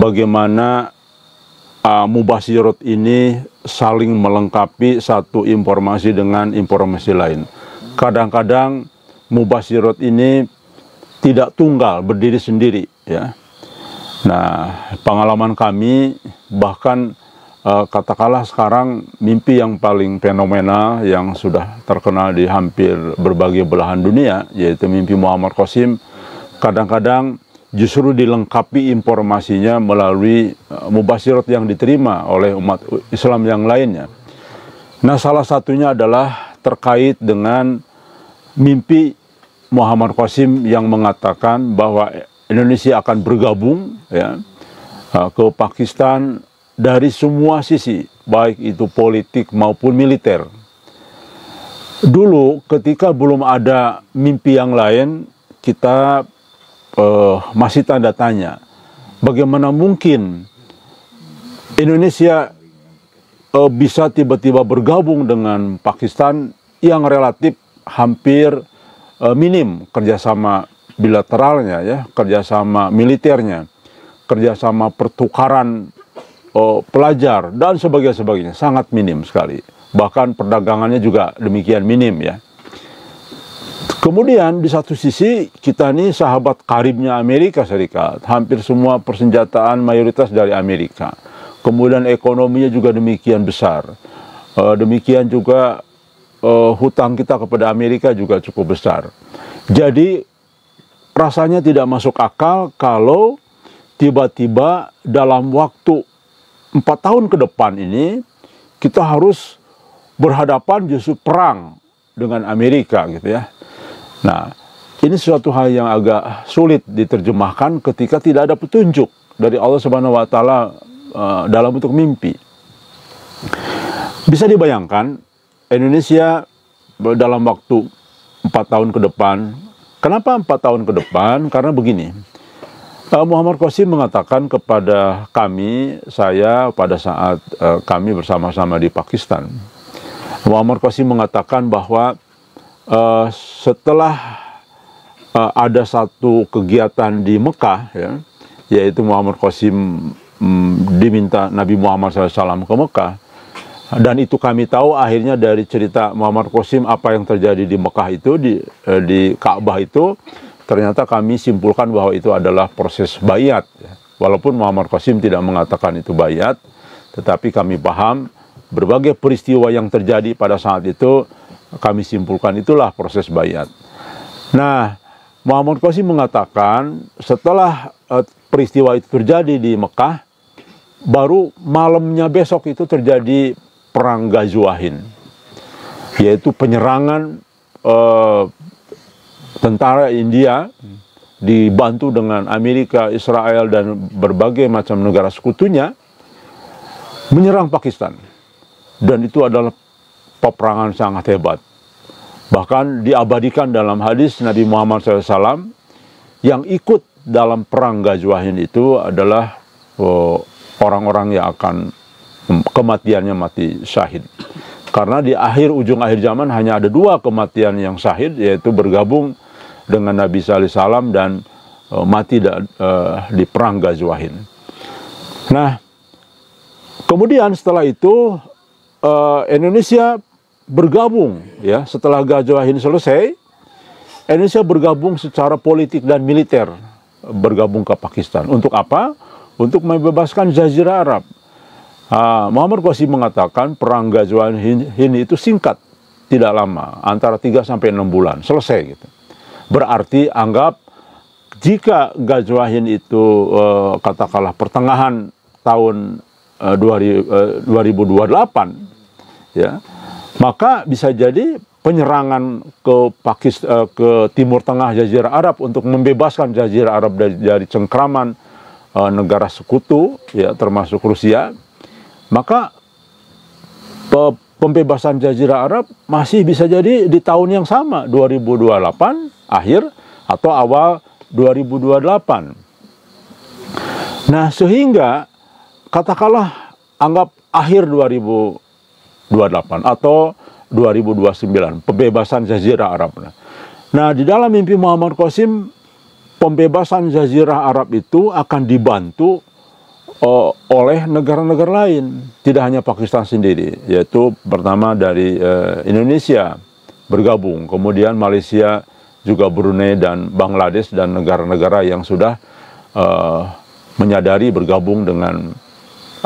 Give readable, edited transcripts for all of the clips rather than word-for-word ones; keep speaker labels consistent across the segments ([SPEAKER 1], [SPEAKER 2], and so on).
[SPEAKER 1] bagaimana mubasyirat ini saling melengkapi satu informasi dengan informasi lain. Kadang-kadang mubasyirat ini tidak tunggal, berdiri sendiri, ya. Nah, pengalaman kami bahkan katakanlah sekarang mimpi yang paling fenomenal yang sudah terkenal di hampir berbagai belahan dunia, yaitu mimpi Muhammad Qasim, kadang-kadang justru dilengkapi informasinya melalui mubasyirat yang diterima oleh umat Islam yang lainnya. Nah, salah satunya adalah terkait dengan mimpi Muhammad Qasim yang mengatakan bahwa Indonesia akan bergabung, ya, ke Pakistan dari semua sisi, baik itu politik maupun militer. Dulu ketika belum ada mimpi yang lain, kita masih tanda tanya, bagaimana mungkin Indonesia bisa tiba-tiba bergabung dengan Pakistan yang relatif hampir minim kerjasama bilateralnya, ya, kerjasama militernya, kerjasama pertukaran pelajar dan sebagainya, sangat minim sekali. Bahkan perdagangannya juga demikian minim, ya. Kemudian di satu sisi kita ini sahabat karibnya Amerika Serikat, hampir semua persenjataan mayoritas dari Amerika. Kemudian ekonominya juga demikian besar. Demikian juga hutang kita kepada Amerika juga cukup besar. Jadi rasanya tidak masuk akal kalau tiba-tiba dalam waktu 4 tahun ke depan ini kita harus berhadapan justru perang dengan Amerika, gitu, ya. Nah, ini suatu hal yang agak sulit diterjemahkan ketika tidak ada petunjuk dari Allah Subhanahu wa Ta'ala dalam bentuk mimpi. Bisa dibayangkan Indonesia dalam waktu 4 tahun ke depan. Kenapa 4 tahun ke depan? Karena begini, Muhammad Qasim mengatakan kepada saya pada saat kami bersama-sama di Pakistan. Muhammad Qasim mengatakan bahwa setelah ada satu kegiatan di Mekah, ya, yaitu Muhammad Qasim diminta Nabi Muhammad SAW ke Mekah, dan itu kami tahu akhirnya dari cerita Muhammad Qasim apa yang terjadi di Mekah itu, di Ka'bah itu, ternyata kami simpulkan bahwa itu adalah proses baiat, ya. Walaupun Muhammad Qasim tidak mengatakan itu baiat, tetapi kami paham berbagai peristiwa yang terjadi pada saat itu, kami simpulkan itulah proses baiat. Nah, Muhammad Qasim mengatakan setelah peristiwa itu terjadi di Mekah, baru malamnya besok itu terjadi perang Ghazwahin, yaitu penyerangan tentara India dibantu dengan Amerika, Israel, dan berbagai macam negara sekutunya menyerang Pakistan. Dan itu adalah peperangan sangat hebat. Bahkan diabadikan dalam hadis Nabi Muhammad SAW, yang ikut dalam perang Ghazwahin itu adalah orang-orang yang akan kematiannya mati syahid. Karena di ujung akhir zaman hanya ada 2 kematian yang syahid, yaitu bergabung dengan Nabi SAW dan mati di perang Ghazwahin. Nah, kemudian setelah itu Indonesia bergabung, ya, setelah Ghazwahin selesai, Indonesia bergabung secara politik dan militer, bergabung ke Pakistan. Untuk apa? Untuk membebaskan Jazirah Arab. Muhammad Qasim mengatakan perang Ghazwahin itu singkat, tidak lama, antara 3 sampai 6 bulan selesai, gitu. Berarti anggap jika Ghazwahin itu katakanlah pertengahan tahun 2028, ya, maka bisa jadi penyerangan ke Pakistan, ke Timur Tengah Jazirah Arab untuk membebaskan Jazirah Arab dari cengkraman negara sekutu, ya, termasuk Rusia. Maka pembebasan Jazirah Arab masih bisa jadi di tahun yang sama, 2028 akhir atau awal 2028. Nah, sehingga katakanlah anggap akhir 2028 atau 2029 pembebasan Jazirah Arab. Nah, di dalam mimpi Muhammad Qasim, pembebasan Jazirah Arab itu akan dibantu oleh negara-negara lain, tidak hanya Pakistan sendiri, yaitu pertama dari Indonesia bergabung, kemudian Malaysia, juga Brunei dan Bangladesh dan negara-negara yang sudah menyadari bergabung dengan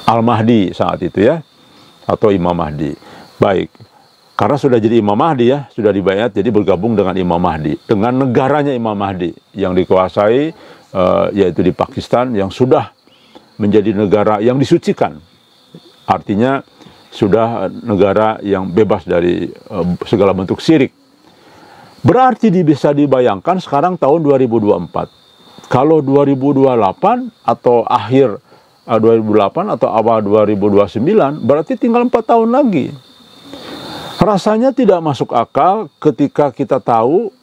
[SPEAKER 1] Al-Mahdi saat itu ya, atau Imam Mahdi. Baik, karena sudah jadi Imam Mahdi ya, sudah dibayat, jadi bergabung dengan Imam Mahdi, dengan negaranya Imam Mahdi yang dikuasai yaitu di Pakistan, yang sudah menjadi negara yang disucikan. Artinya sudah negara yang bebas dari segala bentuk syirik. Berarti bisa dibayangkan sekarang tahun 2024. Kalau 2028 atau akhir 2008 atau awal 2029, berarti tinggal 4 tahun lagi. Rasanya tidak masuk akal ketika kita tahu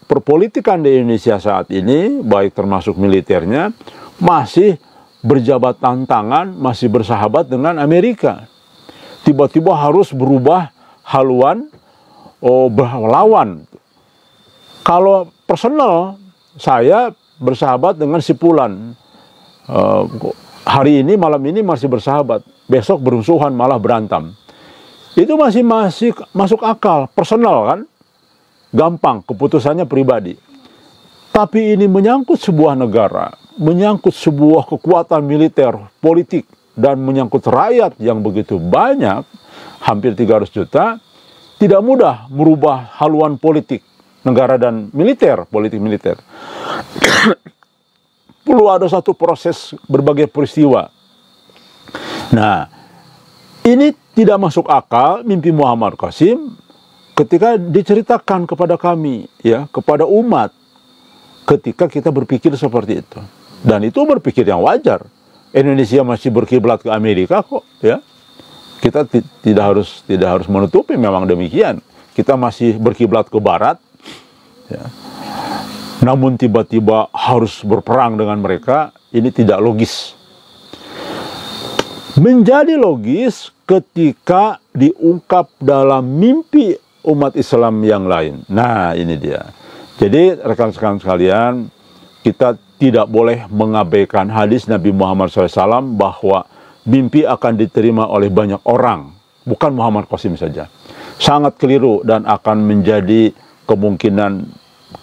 [SPEAKER 1] perpolitikan di Indonesia saat ini, baik termasuk militernya, masih berjabat tangan, masih bersahabat dengan Amerika. Tiba-tiba harus berubah haluan, berlawan. Kalau personal, saya bersahabat dengan si Fulan. Hari ini, malam ini masih bersahabat. Besok bermusuhan, malah berantem. Itu masih masuk akal, personal kan? Gampang, keputusannya pribadi. Tapi ini menyangkut sebuah negara, menyangkut sebuah kekuatan militer, politik, dan menyangkut rakyat yang begitu banyak, hampir 300 juta, tidak mudah merubah haluan politik negara dan militer, politik militer. Perlu ada satu proses berbagai peristiwa. Nah, ini tidak masuk akal mimpi Muhammad Qasim ketika diceritakan kepada kami, ya, kepada umat, ketika kita berpikir seperti itu. Dan itu berpikir yang wajar. Indonesia masih berkiblat ke Amerika kok, ya. Kita tidak harus menutupi, memang demikian. Kita masih berkiblat ke barat, ya. Namun tiba-tiba harus berperang dengan mereka, ini tidak logis. Menjadi logis ketika diungkap dalam mimpi umat Islam yang lain. Nah, ini dia. Jadi rekan-rekan sekalian, kita tidak boleh mengabaikan hadis Nabi Muhammad SAW bahwa mimpi akan diterima oleh banyak orang, bukan Muhammad Qasim saja. Sangat keliru dan akan menjadi kemungkinan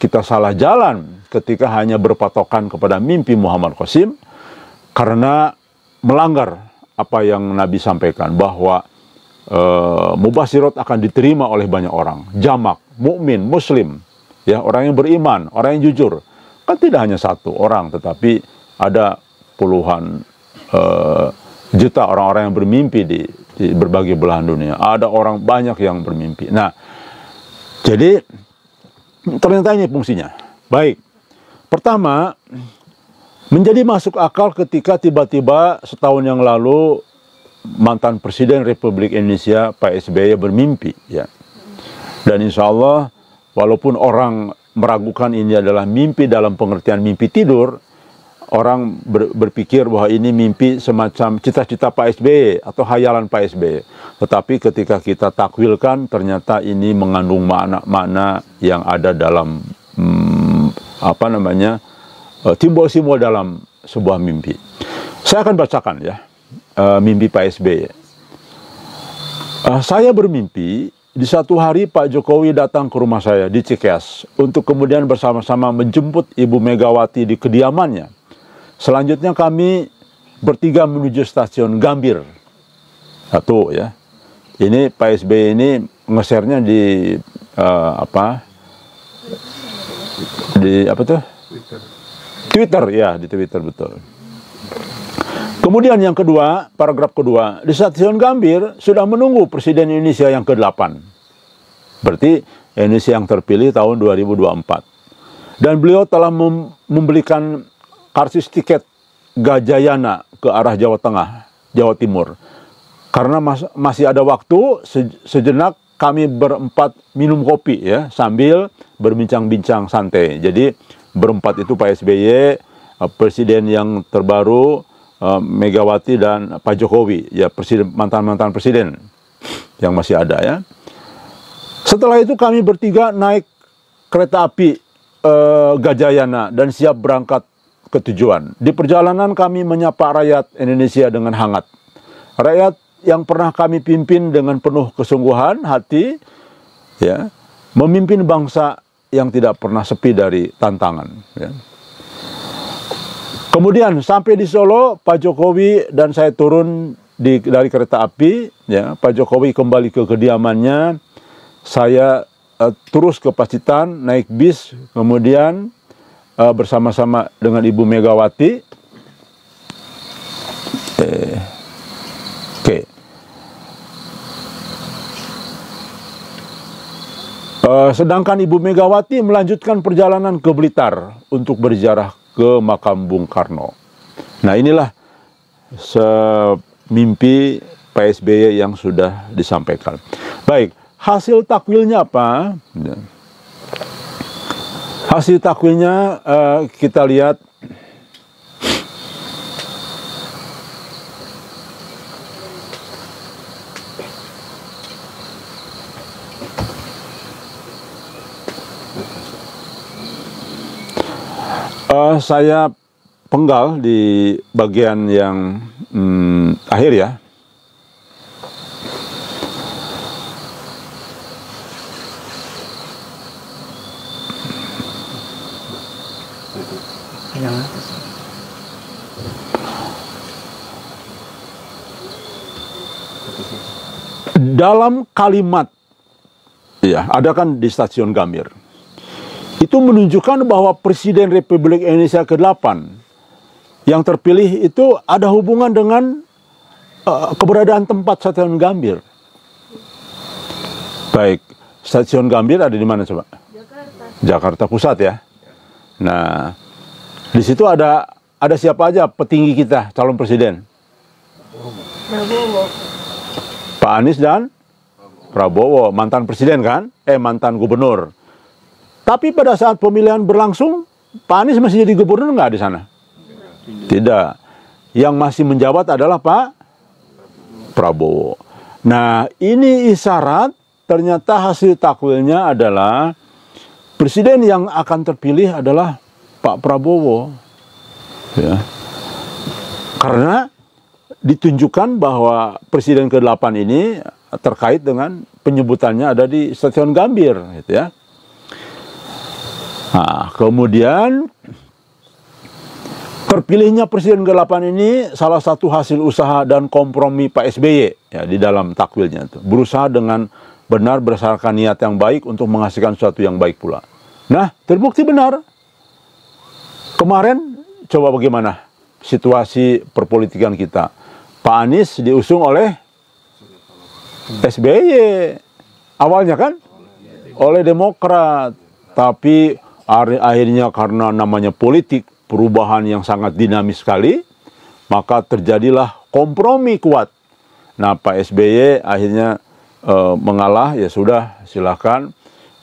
[SPEAKER 1] kita salah jalan ketika hanya berpatokan kepada mimpi Muhammad Qasim, karena melanggar apa yang Nabi sampaikan bahwa mubasyirat akan diterima oleh banyak orang, jamak, mukmin, muslim, ya, orang yang beriman, orang yang jujur. Kan tidak hanya satu orang, tetapi ada puluhan juta orang-orang yang bermimpi di berbagai belahan dunia. Ada orang banyak yang bermimpi. Nah, jadi ternyata ini fungsinya. Baik, pertama, menjadi masuk akal ketika tiba-tiba setahun yang lalu mantan Presiden Republik Indonesia Pak SBY bermimpi, ya. Dan insya Allah, walaupun orang meragukan ini adalah mimpi dalam pengertian mimpi tidur, orang berpikir bahwa ini mimpi semacam cita-cita Pak SBY atau hayalan Pak SBY. Tetapi ketika kita takwilkan, ternyata ini mengandung makna-makna yang ada dalam simbol-simbol dalam sebuah mimpi. Saya akan bacakan ya mimpi Pak SBY. Saya bermimpi di satu hari Pak Jokowi datang ke rumah saya di Cikeas untuk kemudian bersama-sama menjemput Ibu Megawati di kediamannya. Selanjutnya kami bertiga menuju stasiun Gambir. Satu ya. Ini Pak SBY ini nge-share-nya di Twitter ya, di Twitter, betul. Kemudian yang kedua, paragraf kedua, di stasiun Gambir sudah menunggu Presiden Indonesia yang ke-8. Berarti Indonesia yang terpilih tahun 2024. Dan beliau telah membelikan karcis tiket Gajayana ke arah Jawa Tengah, Jawa Timur. Karena masih ada waktu, sejenak kami berempat minum kopi ya, sambil berbincang-bincang santai. Jadi berempat itu Pak SBY, Presiden yang terbaru, Megawati dan Pak Jokowi, ya, mantan-mantan presiden yang masih ada ya. Setelah itu kami bertiga naik kereta api Gajayana dan siap berangkat ke tujuan. Di perjalanan kami menyapa rakyat Indonesia dengan hangat. Rakyat yang pernah kami pimpin dengan penuh kesungguhan hati, ya, memimpin bangsa yang tidak pernah sepi dari tantangan. Ya. Kemudian sampai di Solo, Pak Jokowi dan saya turun dari kereta api. Ya, Pak Jokowi kembali ke kediamannya. Saya terus ke Pacitan, naik bis, kemudian bersama-sama dengan Ibu Megawati. Oke. Sedangkan Ibu Megawati melanjutkan perjalanan ke Blitar untuk berziarah ke makam Bung Karno. Nah, inilah mimpi Pak SBY yang sudah disampaikan. Baik, hasil takwilnya apa? Hasil takwilnya kita lihat. Saya penggal di bagian yang akhir ya. Dalam kalimat, ya, ada kan di Stasiun Gambir. Itu menunjukkan bahwa Presiden Republik Indonesia ke-8 yang terpilih itu ada hubungan dengan keberadaan tempat Stasiun Gambir. Baik, Stasiun Gambir ada di mana coba?
[SPEAKER 2] Jakarta.
[SPEAKER 1] Jakarta Pusat ya. Nah, di situ ada siapa aja petinggi kita calon presiden?
[SPEAKER 2] Prabowo.
[SPEAKER 1] Pak Anies dan Prabowo, mantan presiden kan? Mantan gubernur. Tapi pada saat pemilihan berlangsung, Pak Anies masih jadi gubernur nggak di sana? Tidak. Yang masih menjabat adalah Pak Prabowo. Nah, ini isyarat ternyata hasil takwilnya adalah presiden yang akan terpilih adalah Pak Prabowo. Ya. Karena ditunjukkan bahwa presiden ke-8 ini terkait dengan penyebutannya ada di Stasiun Gambir, gitu ya. Nah, kemudian terpilihnya Presiden ke-8 ini salah satu hasil usaha dan kompromi Pak SBY ya, di dalam takwilnya itu. Berusaha dengan benar berdasarkan niat yang baik untuk menghasilkan sesuatu yang baik pula. Nah, terbukti benar. Kemarin coba bagaimana situasi perpolitikan kita. Pak Anies diusung oleh SBY. Awalnya kan oleh Demokrat. Tapi akhirnya karena namanya politik, perubahan yang sangat dinamis sekali, maka terjadilah kompromi kuat. Nah, Pak SBY akhirnya mengalah, ya sudah silahkan,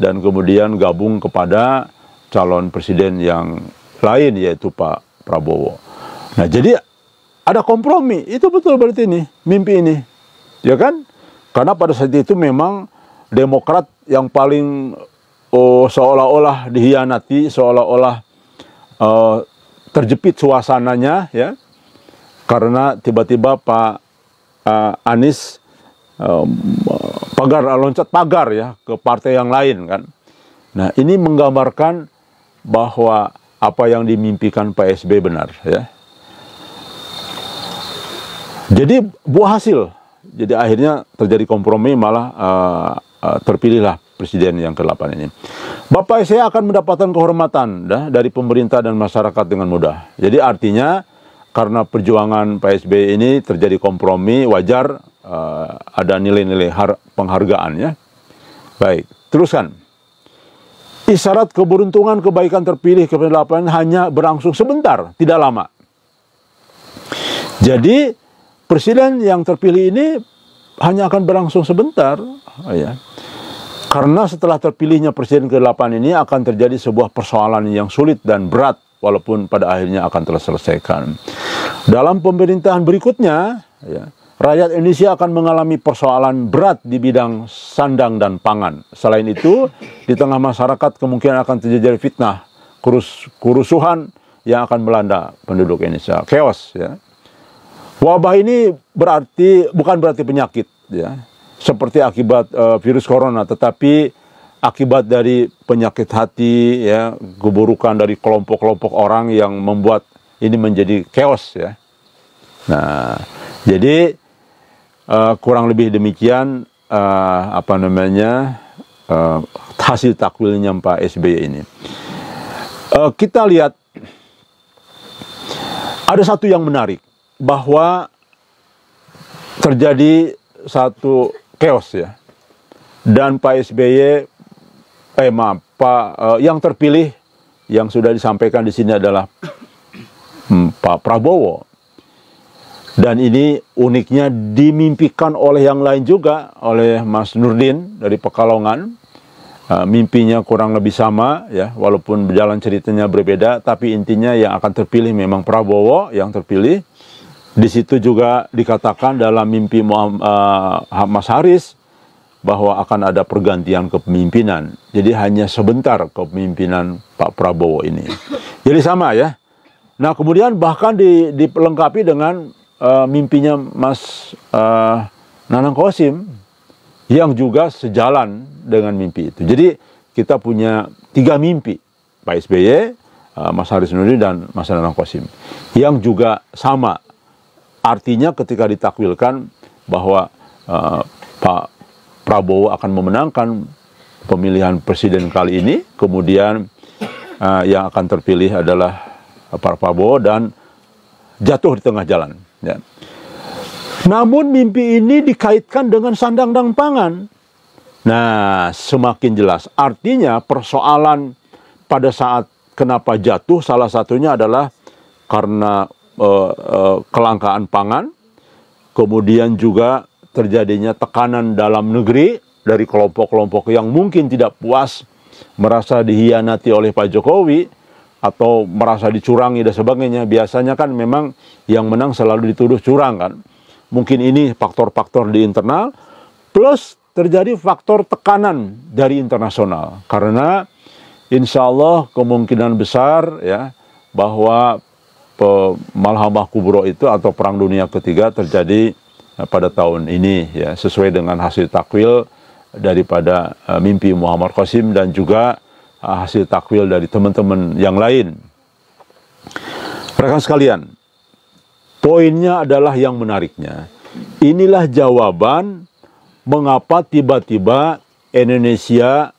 [SPEAKER 1] dan kemudian gabung kepada calon presiden yang lain, yaitu Pak Prabowo. Nah, jadi ada kompromi, itu betul berarti ini, mimpi ini, ya kan? Karena pada saat itu memang Demokrat yang paling seolah-olah dihianati, seolah-olah terjepit suasananya, ya, karena tiba-tiba Pak Anies loncat pagar ya ke partai yang lain kan. Nah, ini menggambarkan bahwa apa yang dimimpikan Pak SBY benar, ya. Jadi buah hasil. Jadi akhirnya terjadi kompromi, malah terpilihlah presiden yang ke-8 ini. Bapak saya akan mendapatkan kehormatan dari pemerintah dan masyarakat dengan mudah. Jadi artinya karena perjuangan Pak SBY ini terjadi kompromi, wajar ada nilai-nilai penghargaan ya. Baik, teruskan. Isyarat keberuntungan kebaikan terpilih ke-8 hanya berlangsung sebentar, tidak lama. Jadi presiden yang terpilih ini hanya akan berlangsung sebentar, ya. Karena setelah terpilihnya presiden ke-8 ini akan terjadi sebuah persoalan yang sulit dan berat, walaupun pada akhirnya akan terselesaikan. Dalam pemerintahan berikutnya, ya, rakyat Indonesia akan mengalami persoalan berat di bidang sandang dan pangan. Selain itu, di tengah masyarakat kemungkinan akan terjadi fitnah, kerusuhan yang akan melanda penduduk Indonesia. Chaos, ya. Wabah ini bukan berarti penyakit, ya, seperti akibat virus corona, tetapi akibat dari penyakit hati, ya, keburukan dari kelompok-kelompok orang yang membuat ini menjadi chaos, ya. Nah, jadi kurang lebih demikian hasil takwilnya Pak SBY ini. Kita lihat ada satu yang menarik, bahwa terjadi satu chaos, ya, dan Pak SBY yang terpilih yang sudah disampaikan di sini adalah Pak Prabowo. Dan ini uniknya dimimpikan oleh yang lain juga, oleh Mas Nurdin dari Pekalongan. Mimpinya kurang lebih sama, ya, walaupun jalan ceritanya berbeda, tapi intinya yang akan terpilih memang Prabowo yang terpilih. Di situ juga dikatakan dalam mimpi Mas Haris bahwa akan ada pergantian kepemimpinan. Jadi hanya sebentar kepemimpinan Pak Prabowo ini. Jadi sama, ya. Nah, kemudian bahkan dilengkapi dengan mimpinya Mas Nanang Qasim yang juga sejalan dengan mimpi itu. Jadi kita punya 3 mimpi, Pak SBY, Mas Haris Nurdin, dan Mas Nanang Qasim, yang juga sama. Artinya ketika ditakwilkan bahwa Pak Prabowo akan memenangkan pemilihan presiden kali ini, kemudian yang akan terpilih adalah Pak Prabowo dan jatuh di tengah jalan, ya. Namun mimpi ini dikaitkan dengan sandang dan pangan. Nah, semakin jelas. Artinya persoalan pada saat kenapa jatuh salah satunya adalah karena kelangkaan pangan, kemudian juga terjadinya tekanan dalam negeri dari kelompok-kelompok yang mungkin tidak puas, merasa dihianati oleh Pak Jokowi, atau merasa dicurangi dan sebagainya. Biasanya kan memang yang menang selalu dituduh curang, kan. Mungkin ini faktor-faktor di internal, plus terjadi faktor tekanan dari internasional. Karena insya Allah kemungkinan besar, ya, bahwa Malhamah Kubro itu atau Perang Dunia Ketiga terjadi pada tahun ini, ya, sesuai dengan hasil takwil daripada mimpi Muhammad Qasim dan juga hasil takwil dari teman-teman yang lain. Rekan sekalian, poinnya adalah yang menariknya. Inilah jawaban mengapa tiba-tiba Indonesia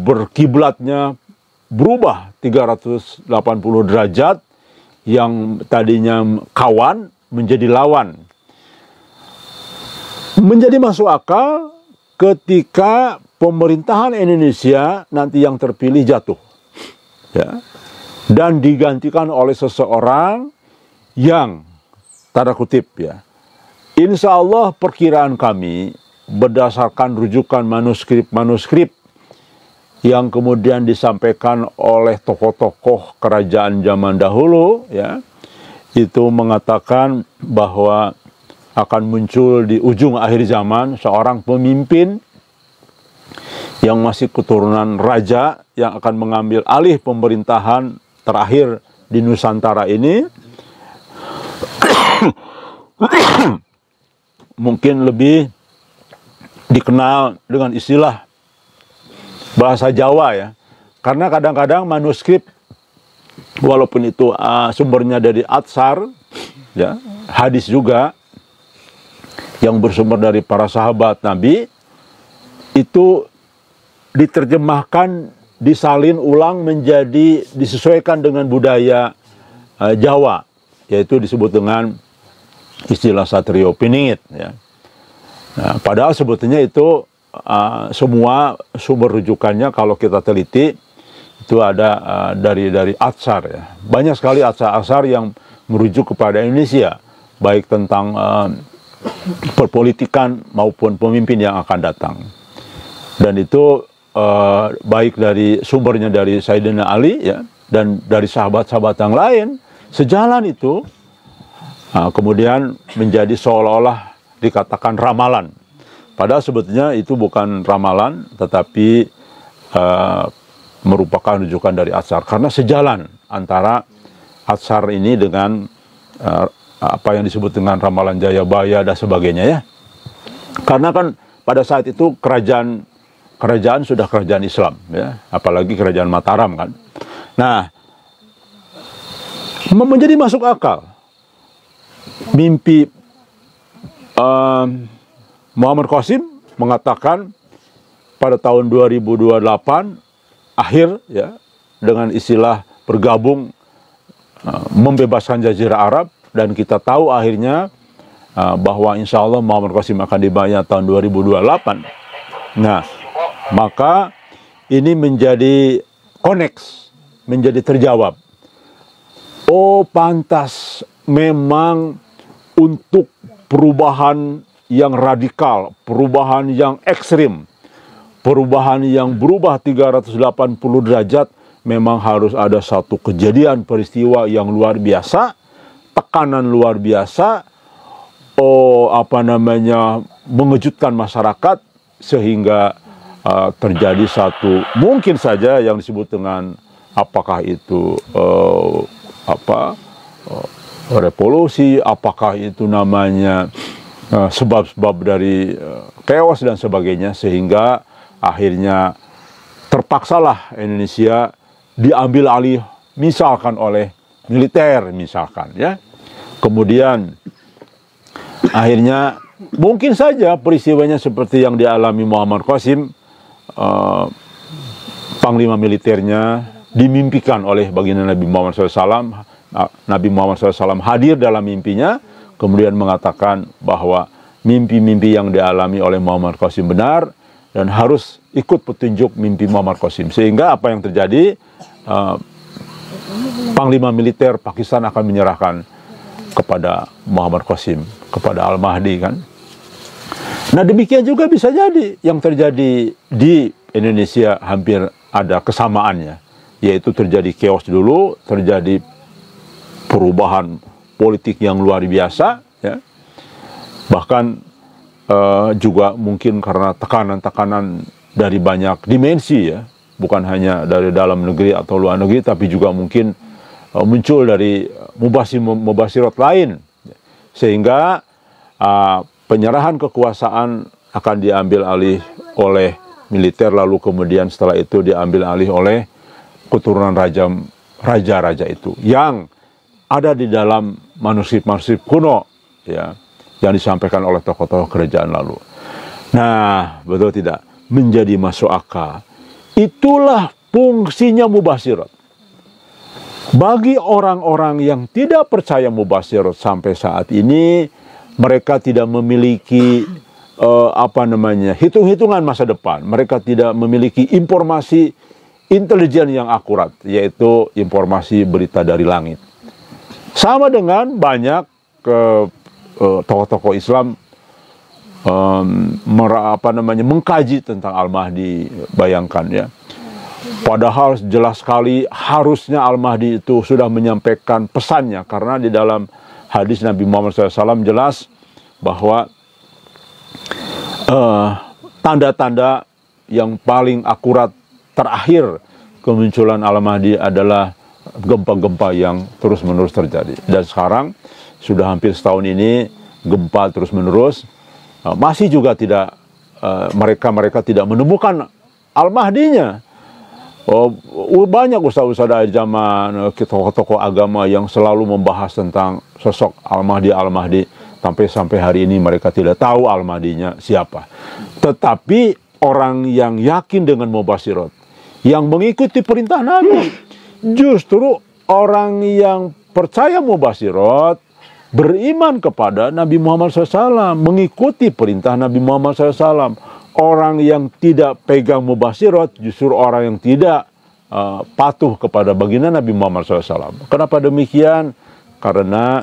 [SPEAKER 1] berkiblatnya berubah 380 derajat, yang tadinya kawan menjadi lawan. Menjadi masuk akal ketika pemerintahan Indonesia nanti yang terpilih jatuh, ya, dan digantikan oleh seseorang yang, tanda kutip, ya, insya Allah perkiraan kami berdasarkan rujukan manuskrip-manuskrip yang kemudian disampaikan oleh tokoh-tokoh kerajaan zaman dahulu, ya, itu mengatakan bahwa akan muncul di ujung akhir zaman seorang pemimpin yang masih keturunan raja yang akan mengambil alih pemerintahan terakhir di Nusantara ini. Mungkin lebih dikenal dengan istilah bahasa Jawa, ya. Karena kadang-kadang manuskrip, walaupun itu sumbernya dari Atsar, ya, hadis juga yang bersumber dari para sahabat Nabi, itu diterjemahkan, disalin ulang menjadi disesuaikan dengan budaya Jawa, yaitu disebut dengan istilah Satrio Piningit, ya. Nah, padahal sebetulnya itu semua sumber rujukannya kalau kita teliti itu ada dari Atsar, ya. Banyak sekali Atsar yang merujuk kepada Indonesia, baik tentang perpolitikan maupun pemimpin yang akan datang. Dan itu baik dari sumbernya dari Sayyidina Ali, ya, dan dari sahabat-sahabat yang lain, sejalan itu. Kemudian menjadi seolah-olah dikatakan ramalan. Padahal sebetulnya itu bukan ramalan, tetapi merupakan rujukan dari Atsar. Karena sejalan antara Atsar ini dengan apa yang disebut dengan ramalan Jayabaya dan sebagainya ya. Karena kan pada saat itu kerajaan sudah kerajaan Islam ya, apalagi kerajaan Mataram kan. Nah, menjadi masuk akal mimpi Muhammad Qasim mengatakan pada tahun 2028 akhir ya, dengan istilah bergabung membebaskan Jazirah Arab, dan kita tahu akhirnya bahwa insya Allah Muhammad Qasim akan dibayar tahun 2028. Nah, maka ini menjadi connects, menjadi terjawab. Oh, pantas memang untuk perubahan yang radikal, perubahan yang ekstrim, perubahan yang berubah 380 derajat, memang harus ada satu kejadian peristiwa yang luar biasa, tekanan luar biasa, mengejutkan masyarakat sehingga terjadi satu, mungkin saja yang disebut dengan apakah itu revolusi, apakah itu namanya sebab-sebab dari chaos dan sebagainya, sehingga akhirnya terpaksalah Indonesia diambil alih misalkan oleh militer misalkan ya. Kemudian akhirnya mungkin saja peristiwanya seperti yang dialami Muhammad Qasim, panglima militernya dimimpikan oleh baginda Nabi Muhammad SAW. Nabi Muhammad SAW hadir dalam mimpinya, kemudian mengatakan bahwa mimpi-mimpi yang dialami oleh Muhammad Qasim benar dan harus ikut petunjuk mimpi Muhammad Qasim. Sehingga apa yang terjadi, panglima militer Pakistan akan menyerahkan kepada Muhammad Qasim, kepada Al-Mahdi kan. Nah, demikian juga bisa jadi yang terjadi di Indonesia hampir ada kesamaannya, yaitu terjadi chaos dulu, terjadi perubahan politik yang luar biasa ya. Bahkan juga mungkin karena tekanan-tekanan dari banyak dimensi ya, bukan hanya dari dalam negeri atau luar negeri, tapi juga mungkin muncul dari mubasyirat lain, sehingga penyerahan kekuasaan akan diambil alih oleh militer, lalu kemudian setelah itu diambil alih oleh keturunan raja-raja itu yang ada di dalam manuskrip-manuskrip kuno ya, yang disampaikan oleh tokoh-tokoh kerajaan lalu. Nah, betul tidak? Menjadi masuk akal. Itulah fungsinya mubasyirat. Bagi orang-orang yang tidak percaya mubasyirat sampai saat ini, mereka tidak memiliki hitung-hitungan masa depan. Mereka tidak memiliki informasi intelijen yang akurat, yaitu informasi berita dari langit. Sama dengan banyak tokoh-tokoh Islam mengkaji tentang Al-Mahdi, bayangkan ya. Padahal jelas sekali harusnya Al-Mahdi itu sudah menyampaikan pesannya, karena di dalam hadis Nabi Muhammad SAW jelas bahwa tanda-tanda yang paling akurat terakhir kemunculan Al-Mahdi adalah gempa-gempa yang terus-menerus terjadi. Dan sekarang sudah hampir setahun ini gempa terus-menerus, masih juga tidak mereka tidak menemukan Al-Mahdinya. Banyak ustaz-ustaz dari zaman tokoh-tokoh agama yang selalu membahas tentang sosok Al-Mahdi, sampai hari ini mereka tidak tahu Al-Mahdinya siapa. Tetapi orang yang yakin dengan mubasyirat, yang mengikuti perintah Nabi, justru orang yang percaya mubasyirat, beriman kepada Nabi Muhammad SAW, mengikuti perintah Nabi Muhammad SAW. Orang yang tidak pegang mubasyirat justru orang yang tidak patuh kepada baginda Nabi Muhammad SAW. Kenapa demikian? Karena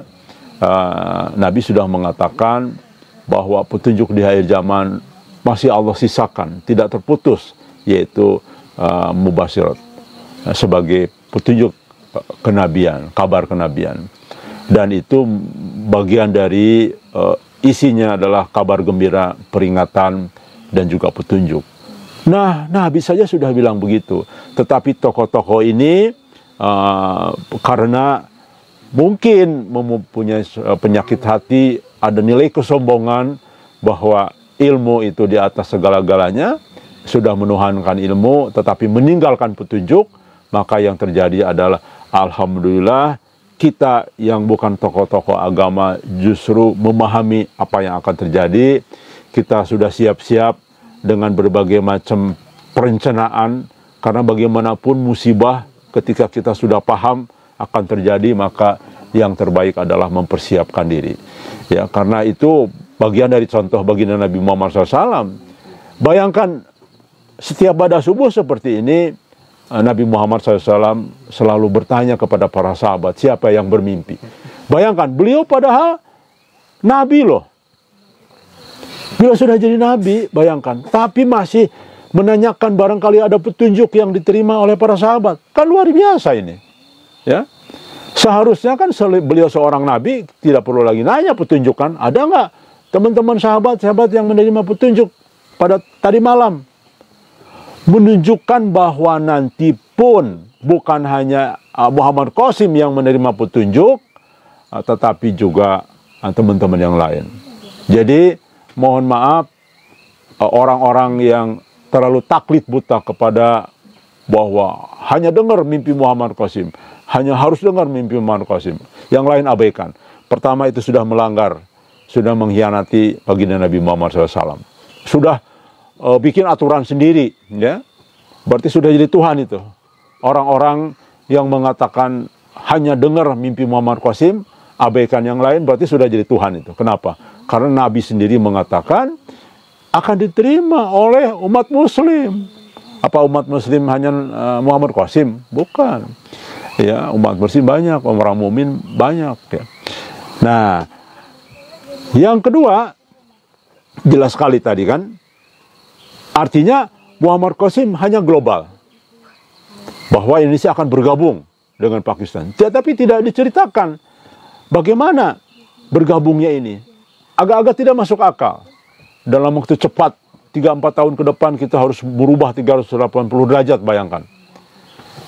[SPEAKER 1] Nabi sudah mengatakan bahwa petunjuk di akhir zaman masih Allah sisakan, tidak terputus, yaitu mubasyirat sebagai petunjuk kenabian, kabar kenabian. Dan itu bagian dari isinya adalah kabar gembira, peringatan, dan juga petunjuk. Nah, Nabi saja sudah bilang begitu. Tetapi tokoh-tokoh ini karena mungkin mempunyai penyakit hati, ada nilai kesombongan bahwa ilmu itu di atas segala-galanya, sudah menuhankan ilmu tetapi meninggalkan petunjuk, maka yang terjadi adalah alhamdulillah kita yang bukan tokoh-tokoh agama justru memahami apa yang akan terjadi. Kita sudah siap-siap dengan berbagai macam perencanaan, karena bagaimanapun musibah ketika kita sudah paham akan terjadi, maka yang terbaik adalah mempersiapkan diri. Ya, karena itu bagian dari contoh baginda Nabi Muhammad SAW. Bayangkan setiap pada subuh seperti ini, Nabi Muhammad SAW selalu bertanya kepada para sahabat, siapa yang bermimpi? Bayangkan, beliau padahal Nabi loh. Beliau sudah jadi Nabi, bayangkan. Tapi masih menanyakan barangkali ada petunjuk yang diterima oleh para sahabat. Kan luar biasa ini. Ya, seharusnya kan beliau seorang Nabi, tidak perlu lagi nanya petunjuk kan. Ada nggak teman-teman sahabat-sahabat yang menerima petunjuk pada tadi malam? Menunjukkan bahwa nanti pun bukan hanya Muhammad Qasim yang menerima petunjuk, tetapi juga teman-teman yang lain. Jadi mohon maaf orang-orang yang terlalu taklid buta kepada bahwa hanya dengar mimpi Muhammad Qasim, hanya harus dengar mimpi Muhammad Qasim, yang lain abaikan. Pertama, itu sudah melanggar, sudah mengkhianati baginda Nabi Muhammad SAW. Sudah bikin aturan sendiri, ya. Berarti sudah jadi Tuhan itu. Orang-orang yang mengatakan hanya dengar mimpi Muhammad Qasim, abaikan yang lain, berarti sudah jadi Tuhan itu. Kenapa? Karena Nabi sendiri mengatakan akan diterima oleh umat muslim. Apa umat muslim hanya Muhammad Qasim? Bukan. Ya, umat muslim banyak, orang mukmin banyak, ya. Nah, yang kedua, jelas sekali tadi kan, artinya Muhammad Qasim hanya global, bahwa Indonesia akan bergabung dengan Pakistan. Tetapi tidak diceritakan bagaimana bergabungnya ini. Agak-agak tidak masuk akal. Dalam waktu cepat, 3-4 tahun ke depan kita harus berubah 380 derajat, bayangkan.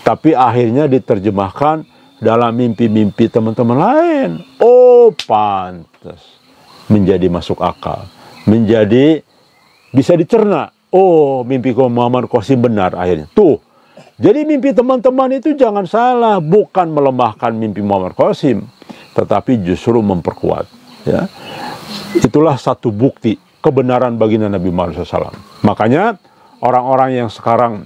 [SPEAKER 1] Tapi akhirnya diterjemahkan dalam mimpi-mimpi teman-teman lain. Oh, pantas. Menjadi masuk akal. Menjadi bisa dicerna. Oh, mimpi Muhammad Qasim benar akhirnya. Tuh. Jadi mimpi teman-teman itu jangan salah. Bukan melemahkan mimpi Muhammad Qasim, tetapi justru memperkuat. Ya. Itulah satu bukti kebenaran baginda Nabi Muhammad SAW. Makanya orang-orang yang sekarang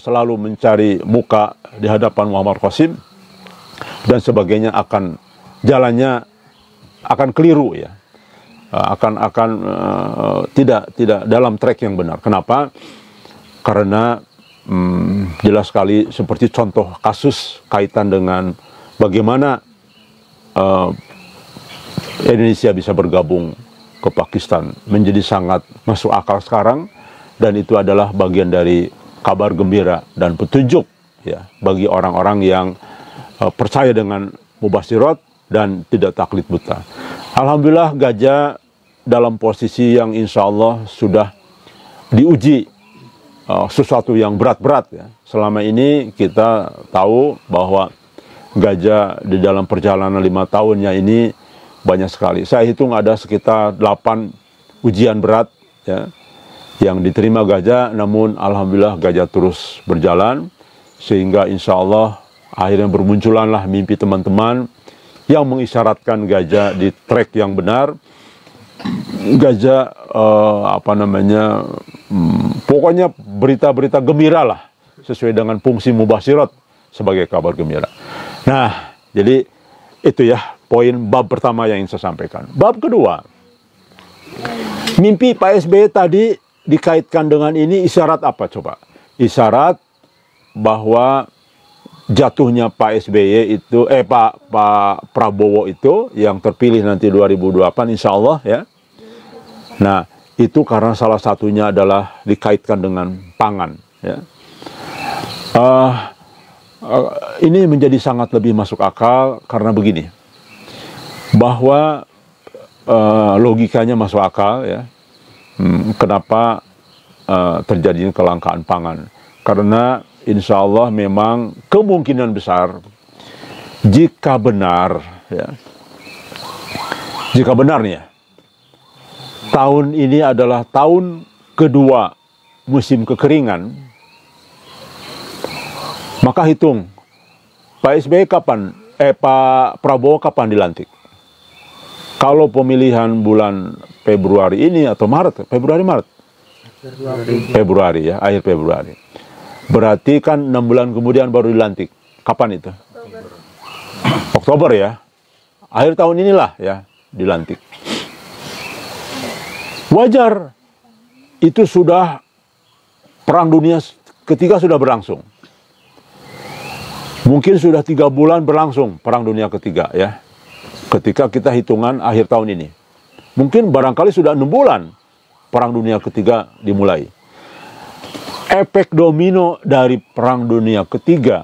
[SPEAKER 1] selalu mencari muka di hadapan Muhammad Qasim dan sebagainya, akan jalannya akan keliru, ya. Tidak dalam track yang benar. Kenapa? Karena jelas sekali seperti contoh kasus kaitan dengan bagaimana Indonesia bisa bergabung ke Pakistan menjadi sangat masuk akal sekarang, dan itu adalah bagian dari kabar gembira dan petunjuk, ya, bagi orang-orang yang percaya dengan mubasyirat dan tidak taklid buta. Alhamdulillah Gajah dalam posisi yang insya Allah sudah diuji sesuatu yang berat-berat, ya. Selama ini kita tahu bahwa Gajah di dalam perjalanan 5 tahunnya ini banyak sekali. Saya hitung ada sekitar 8 ujian berat, ya, yang diterima Gajah. Namun alhamdulillah Gajah terus berjalan, sehingga insya Allah akhirnya bermunculanlah mimpi teman-teman yang mengisyaratkan Gajah di track yang benar. Gajah pokoknya berita-berita gembira lah, sesuai dengan fungsi mubasyirat sebagai kabar gembira. Nah, jadi itu ya poin bab pertama yang ingin saya sampaikan. Bab kedua, mimpi Pak SBY tadi dikaitkan dengan ini isyarat apa coba? Isyarat bahwa jatuhnya Pak SBY itu, Pak Prabowo itu yang terpilih nanti 2024 insya Allah, ya. Nah, itu karena salah satunya adalah dikaitkan dengan pangan, ya. Ini menjadi sangat lebih masuk akal karena begini, bahwa logikanya masuk akal, ya. Kenapa terjadinya kelangkaan pangan? Karena insya Allah memang kemungkinan besar jika benar, ya, jika benar nih ya, tahun ini adalah tahun kedua musim kekeringan, maka hitung Pak SBY kapan, Pak Prabowo kapan dilantik? Kalau pemilihan bulan Februari ini atau Maret, Februari ya, akhir Februari. Berarti kan 6 bulan kemudian baru dilantik. Kapan itu? Oktober ya. Akhir tahun inilah ya dilantik. Wajar. Itu sudah Perang Dunia Ketiga sudah berlangsung. Mungkin sudah 3 bulan berlangsung Perang Dunia Ketiga ya. Ketika kita hitungan akhir tahun ini. Mungkin barangkali sudah 6 bulan Perang Dunia Ketiga dimulai. Efek domino dari Perang Dunia Ketiga,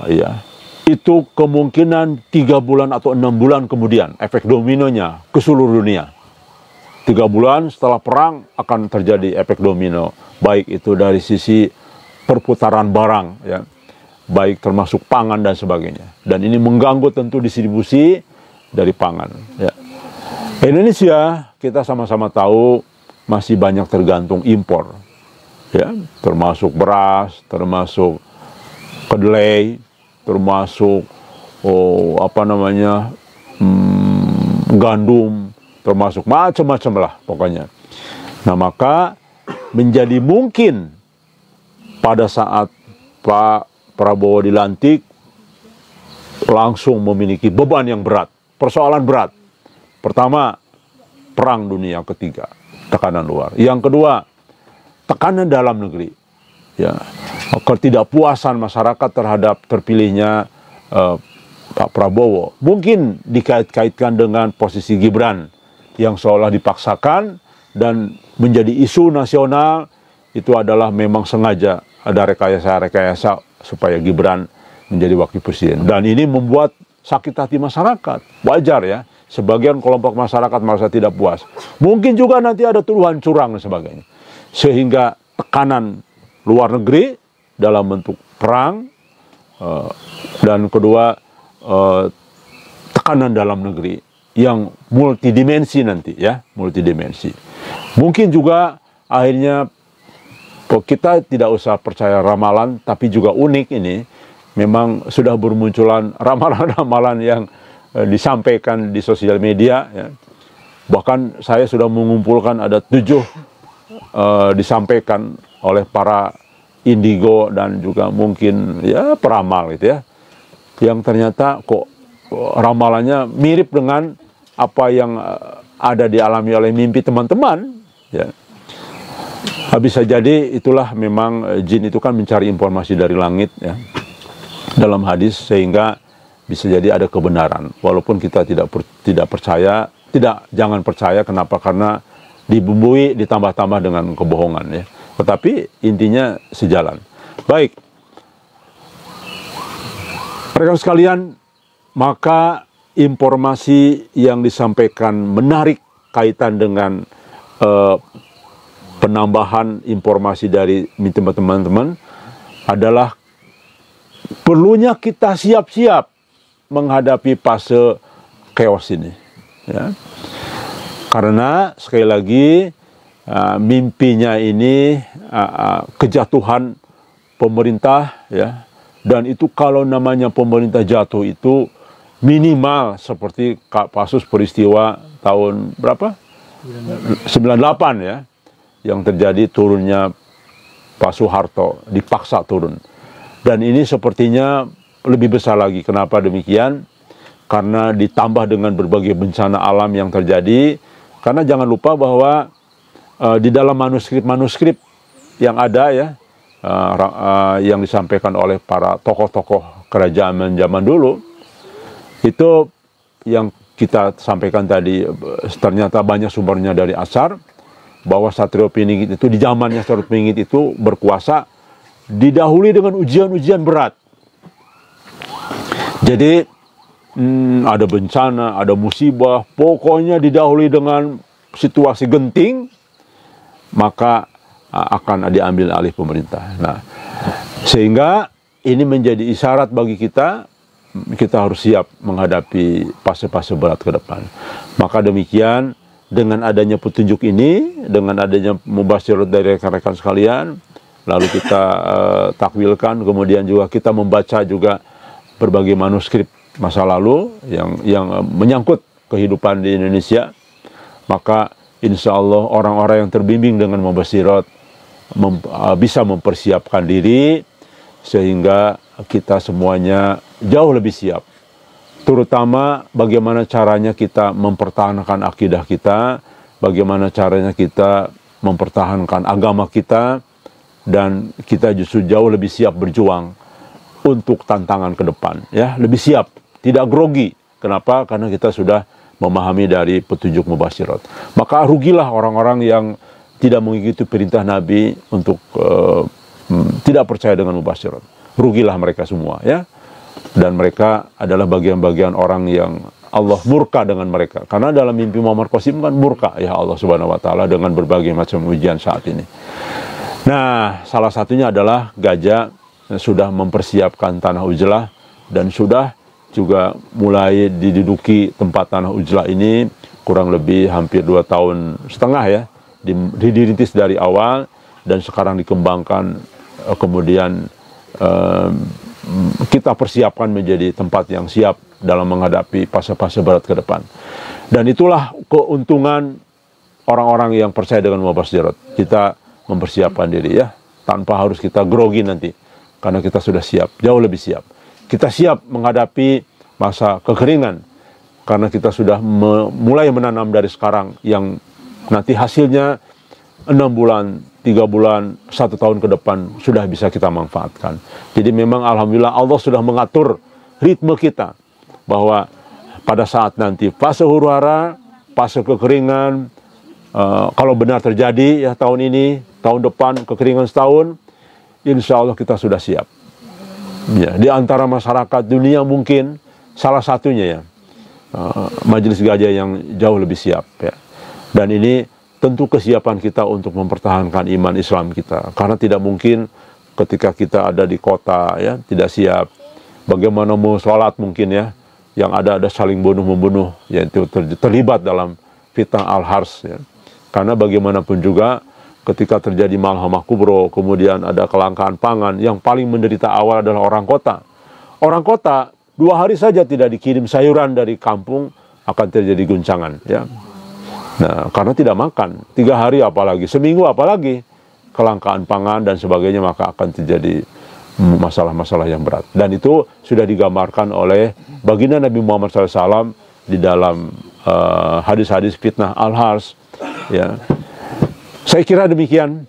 [SPEAKER 1] ya, itu kemungkinan 3 bulan atau 6 bulan kemudian efek dominonya ke seluruh dunia. 3 bulan setelah perang akan terjadi efek domino, baik itu dari sisi perputaran barang, ya, baik termasuk pangan dan sebagainya. Dan ini mengganggu tentu distribusi dari pangan. Ya. Indonesia kita sama-sama tahu masih banyak tergantung impor. Ya, termasuk beras, termasuk kedelai, termasuk gandum, termasuk macam-macam lah pokoknya. Nah, maka menjadi mungkin pada saat Pak Prabowo dilantik langsung memiliki beban yang berat, persoalan berat. Pertama, Perang Dunia Ketiga, tekanan luar. Yang kedua, tekanan dalam negeri, ya, ketidakpuasan masyarakat terhadap terpilihnya Pak Prabowo. Mungkin dikait-kaitkan dengan posisi Gibran yang seolah dipaksakan dan menjadi isu nasional. Itu adalah memang sengaja ada rekayasa-rekayasa supaya Gibran menjadi wakil presiden. Dan ini membuat sakit hati masyarakat. Wajar ya, sebagian kelompok masyarakat merasa tidak puas. Mungkin juga nanti ada tuduhan curang dan sebagainya. Sehingga tekanan luar negeri dalam bentuk perang, dan kedua tekanan dalam negeri yang multidimensi nanti ya, multidimensi. Mungkin juga akhirnya kita tidak usah percaya ramalan, tapi juga unik ini memang sudah bermunculan ramalan-ramalan yang disampaikan di sosial media ya. Bahkan saya sudah mengumpulkan ada 7 disampaikan oleh para indigo dan juga mungkin ya peramal gitu ya, yang ternyata kok ramalannya mirip dengan apa yang ada dialami oleh mimpi teman-teman ya. Bisa jadi itulah memang jin itu kan mencari informasi dari langit ya, dalam hadis, sehingga bisa jadi ada kebenaran walaupun kita tidak percaya. Jangan percaya. Kenapa? Karena dibumbui ditambah-tambah dengan kebohongan ya. Tetapi intinya sejalan. Baik, rekan sekalian, maka informasi yang disampaikan menarik kaitan dengan penambahan informasi dari teman-teman adalah perlunya kita siap-siap menghadapi fase chaos ini ya. Karena sekali lagi mimpinya ini kejatuhan pemerintah ya, dan itu kalau namanya pemerintah jatuh itu minimal seperti kasus peristiwa tahun berapa? 98 ya, yang terjadi turunnya Pak Soeharto, dipaksa turun. Dan ini sepertinya lebih besar lagi. Kenapa demikian? Karena ditambah dengan berbagai bencana alam yang terjadi. Karena jangan lupa bahwa di dalam manuskrip-manuskrip yang ada ya, yang disampaikan oleh para tokoh-tokoh kerajaan zaman dulu, itu yang kita sampaikan tadi ternyata banyak sumbernya dari Ashar, bahwa Satrio Piningit itu di zamannya Satrio Piningit itu berkuasa didahului dengan ujian-ujian berat. Jadi ada bencana, ada musibah, pokoknya didahului dengan situasi genting, maka akan diambil alih pemerintah. Nah, sehingga ini menjadi isyarat bagi kita kita harus siap menghadapi fase-fase berat ke depan. Maka demikian, dengan adanya petunjuk ini, dengan adanya mubasyirat dari rekan-rekan sekalian, lalu kita takwilkan, kemudian juga kita membaca juga berbagai manuskrip masa lalu yang menyangkut kehidupan di Indonesia, maka insya Allah orang-orang yang terbimbing dengan mubasyirat bisa mempersiapkan diri sehingga kita semuanya jauh lebih siap. Terutama bagaimana caranya kita mempertahankan akidah kita, bagaimana caranya kita mempertahankan agama kita, dan kita justru jauh lebih siap berjuang untuk tantangan ke depan. Ya, lebih siap, tidak grogi. Kenapa? Karena kita sudah memahami dari petunjuk mubasyirat. Maka rugilah orang-orang yang tidak mengikuti perintah Nabi untuk tidak percaya dengan mubasyirat. Rugilah mereka semua, ya. Dan mereka adalah bagian-bagian orang yang Allah murka dengan mereka. Karena dalam mimpi Muhammad Qasim kan murka ya Allah Subhanahu wa taala dengan berbagai macam ujian saat ini. Nah, salah satunya adalah Gajah sudah mempersiapkan tanah Ujlah dan sudah juga mulai diduduki tempat tanah Ujlah ini kurang lebih hampir 2,5 tahun ya. Dirintis dari awal dan sekarang dikembangkan, kemudian kita persiapkan menjadi tempat yang siap dalam menghadapi fase-fase berat ke depan. Dan itulah keuntungan orang-orang yang percaya dengan mubasyirat. Kita mempersiapkan diri ya, tanpa harus kita grogi nanti, karena kita sudah siap, jauh lebih siap. Kita siap menghadapi masa kekeringan, karena kita sudah mulai menanam dari sekarang, yang nanti hasilnya 6 bulan, 3 bulan, 1 tahun ke depan sudah bisa kita manfaatkan. Jadi memang alhamdulillah Allah sudah mengatur ritme kita, bahwa pada saat nanti fase huru-hara, fase kekeringan, kalau benar terjadi ya tahun ini, tahun depan kekeringan setahun, insya Allah kita sudah siap. Ya, di antara masyarakat dunia mungkin salah satunya ya, Majelis Gajah yang jauh lebih siap ya. Dan ini tentu kesiapan kita untuk mempertahankan iman Islam kita, karena tidak mungkin ketika kita ada di kota ya tidak siap. Bagaimana mau sholat mungkin ya, yang ada saling bunuh-membunuh, yaitu terlibat dalam fitnah al-hars ya. Karena bagaimanapun juga ketika terjadi malhamah kubro, kemudian ada kelangkaan pangan, yang paling menderita awal adalah orang kota. Orang kota 2 hari saja tidak dikirim sayuran dari kampung akan terjadi guncangan ya. Nah, karena tidak makan 3 hari, apalagi seminggu, apalagi kelangkaan pangan dan sebagainya, maka akan terjadi masalah-masalah yang berat. Dan itu sudah digambarkan oleh baginda Nabi Muhammad SAW di dalam hadis-hadis fitnah al-hars ya. Saya kira demikian,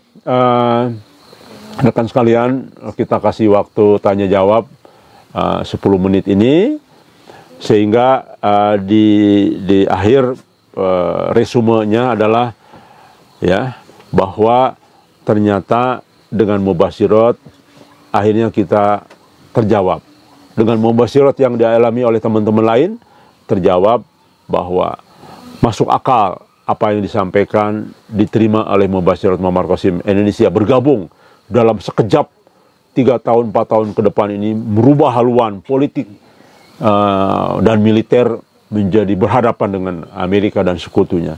[SPEAKER 1] rekan sekalian, kita kasih waktu tanya jawab 10 menit ini, sehingga di akhir resumenya adalah ya, bahwa ternyata dengan mubasyirat akhirnya kita terjawab. Dengan mubasyirat yang dialami oleh teman-teman lain, terjawab bahwa masuk akal apa yang disampaikan, diterima oleh mubasyirat Muhammad Qasim Indonesia, bergabung dalam sekejap 3 tahun 4 tahun ke depan ini, merubah haluan politik dan militer menjadi berhadapan dengan Amerika dan sekutunya.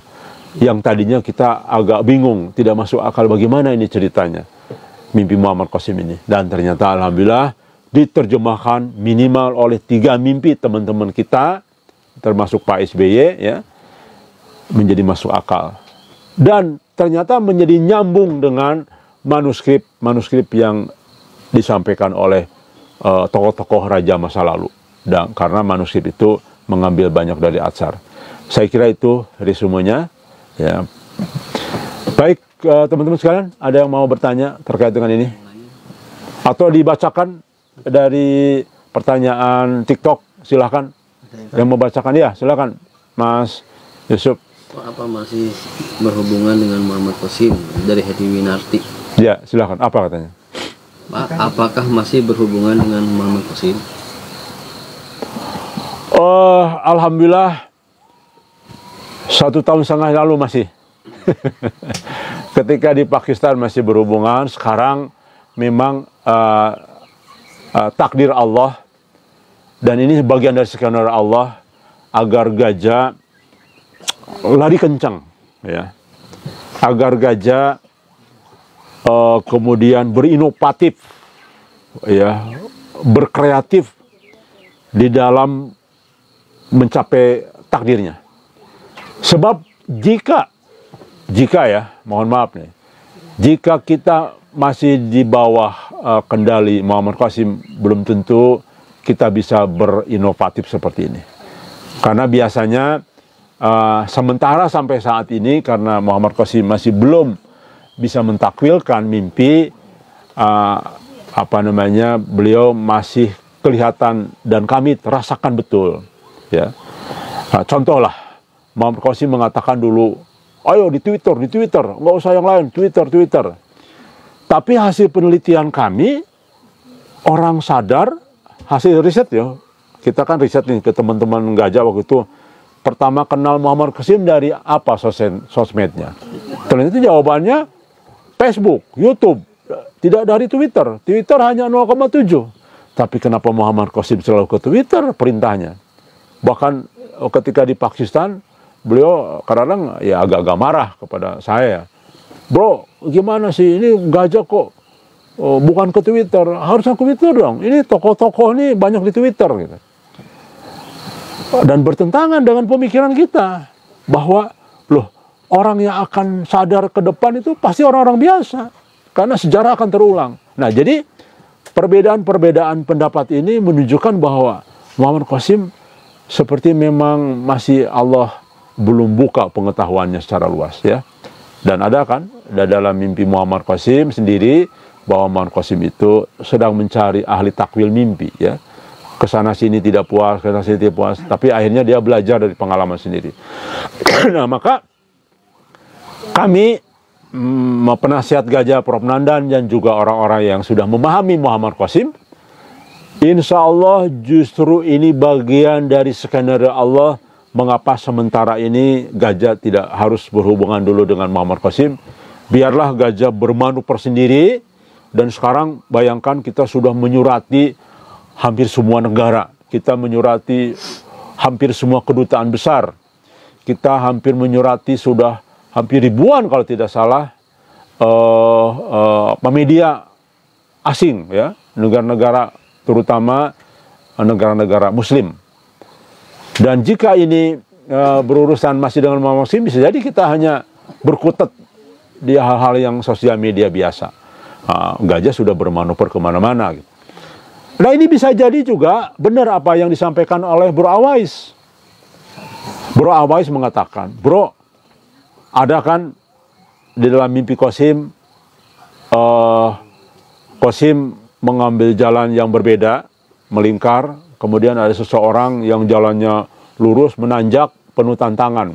[SPEAKER 1] Yang tadinya kita agak bingung, tidak masuk akal bagaimana ini ceritanya, mimpi Muhammad Qasim ini. Dan ternyata alhamdulillah diterjemahkan minimal oleh 3 mimpi teman-teman kita, termasuk Pak SBY ya, menjadi masuk akal. Dan ternyata menjadi nyambung dengan manuskrip yang disampaikan oleh tokoh-tokoh raja masa lalu. Dan karena manuskrip itu mengambil banyak dari Atsar. Saya kira itu resumenya ya. Baik, teman-teman sekalian, ada yang mau bertanya terkait dengan ini? Atau dibacakan dari pertanyaan TikTok, silahkan. Yang mau bacakan ya, silahkan Mas Yusuf.
[SPEAKER 2] Apa masih berhubungan dengan Muhammad Qasim dari Hedi Winarti?
[SPEAKER 1] Ya, silahkan. Apa katanya?
[SPEAKER 2] Pak, apakah masih berhubungan dengan Muhammad Qasim?
[SPEAKER 1] Alhamdulillah 1,5 tahun lalu masih. Ketika di Pakistan masih berhubungan. Sekarang memang takdir Allah Dan ini bagian dari skenario Allah agar gajah lari kencang, ya. Agar gajah kemudian berinovatif, ya, berkreatif di dalam mencapai takdirnya. Sebab jika ya, mohon maaf nih, jika kita masih di bawah kendali Muhammad Qasim, belum tentu kita bisa berinovatif seperti ini. Karena biasanya sementara sampai saat ini, karena Muhammad Qasim masih belum bisa mentakwilkan mimpi, beliau masih kelihatan dan kami rasakan betul, ya. Contohlah, Muhammad Qasim mengatakan dulu, ayo di Twitter, nggak usah yang lain, Twitter. Tapi hasil penelitian kami, orang sadar, hasil riset ya, kita kan riset nih ke teman-teman gajah waktu itu, pertama kenal Muhammad Qasim dari apa sosmednya. Ternyata jawabannya Facebook, YouTube, tidak dari Twitter. Twitter hanya 0,7. Tapi kenapa Muhammad Qasim selalu ke Twitter perintahnya? Bahkan ketika di Pakistan, beliau kadang-kadang ya agak-agak marah kepada saya. Bro, gimana sih ini gajah kok bukan ke Twitter, harusnya ke Twitter dong. Ini tokoh-tokoh ini banyak di Twitter gitu. Dan bertentangan dengan pemikiran kita bahwa loh, orang yang akan sadar ke depan itu pasti orang-orang biasa, karena sejarah akan terulang. Nah, jadi perbedaan-perbedaan pendapat ini menunjukkan bahwa Muhammad Qasim seperti memang masih Allah belum buka pengetahuannya secara luas, ya. Dan ada kan dalam mimpi Muhammad Qasim sendiri bahwa Muhammad Qasim itu sedang mencari ahli takwil mimpi, ya. Kesana sini tidak puas, kesana sini tidak puas, tapi akhirnya dia belajar dari pengalaman sendiri. Nah, maka kami penasihat gajah Prof. Nandan dan juga orang-orang yang sudah memahami Muhammad Qasim, insya Allah justru ini bagian dari skenario Allah mengapa sementara ini gajah tidak harus berhubungan dulu dengan Muhammad Qasim. Biarlah gajah bermanuver sendiri. Dan sekarang bayangkan kita sudah menyurati hampir semua negara. Kita menyurati hampir semua kedutaan besar. Kita hampir menyurati sudah hampir ribuan kalau tidak salah media asing, ya, negara-negara, terutama negara-negara Muslim. Dan jika ini berurusan masih dengan Muhammad Qasim, bisa jadi kita hanya berkutat di hal-hal yang sosial media biasa. Gajah sudah bermanuver kemana-mana gitu. Nah, ini bisa jadi juga benar apa yang disampaikan oleh Bro Awais. Bro Awais mengatakan, bro, ada kan di dalam mimpi Qasim, Qasim mengambil jalan yang berbeda, melingkar, kemudian ada seseorang yang jalannya lurus, menanjak, penuh tantangan.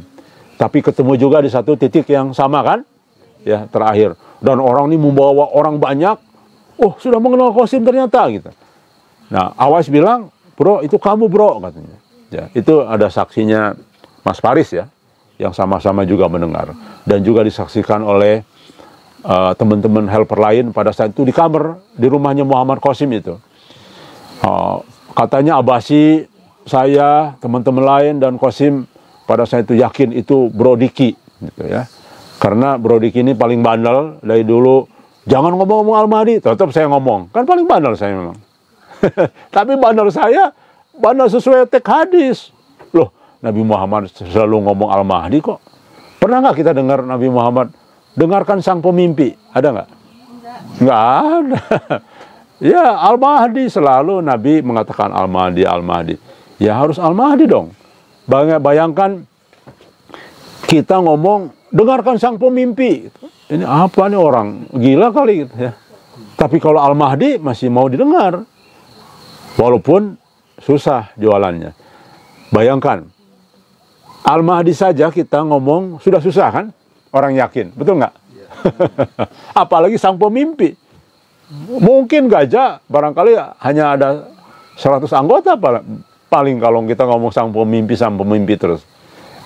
[SPEAKER 1] Tapi ketemu juga di satu titik yang sama kan, ya, terakhir. Dan orang ini membawa orang banyak, oh sudah mengenal Qasim ternyata gitu. Nah, Awais bilang, bro itu kamu bro, katanya. Ya, itu ada saksinya Mas Faris, ya, yang sama-sama juga mendengar. Dan juga disaksikan oleh teman-teman helper lain pada saat itu di kamar, di rumahnya Muhammad Qasim itu. Katanya Abasi, saya, teman-teman lain, dan Qasim pada saat itu yakin itu Bro Diki, gitu ya. Karena Bro Diki ini paling bandel dari dulu. Jangan ngomong-ngomong Al-Mahdi, tetap saya ngomong. Kan paling bandel saya memang. Tapi bandel saya, bandel sesuai teks hadis. Loh, Nabi Muhammad selalu ngomong Al-Mahdi kok. Pernah nggak kita dengar Nabi Muhammad dengarkan sang pemimpi? Ada nggak? Nggak ada. Ya, Al-Mahdi selalu Nabi mengatakan Al-Mahdi, Al-Mahdi. Ya harus Al-Mahdi dong. Bayangkan kita ngomong dengarkan sang pemimpi. Ini apa nih, orang gila kali gitu ya. Tapi kalau Al-Mahdi masih mau didengar. Walaupun susah jualannya. Bayangkan, Al-Mahdi saja kita ngomong sudah susah kan? Orang yakin, betul nggak? Apalagi sang pemimpi. Mungkin gajah barangkali hanya ada 100 anggota paling kalau kita ngomong sang pemimpi terus.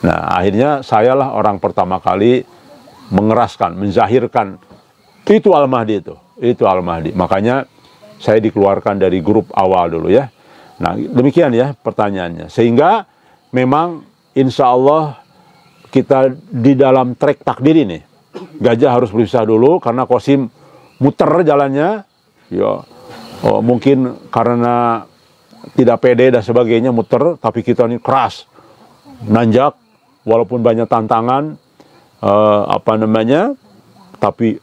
[SPEAKER 1] Nah, akhirnya sayalah orang pertama kali mengeraskan, menzahirkan itu Al-Mahdi itu Al-Mahdi. Makanya saya dikeluarkan dari grup awal dulu ya. Nah, demikian ya pertanyaannya. Sehingga memang insya Allah kita di dalam trek takdir ini. Gajah harus berpisah dulu karena Qasim muter jalannya. Ya, mungkin karena tidak pede dan sebagainya muter, tapi kita ini keras, nanjak, walaupun banyak tantangan, tapi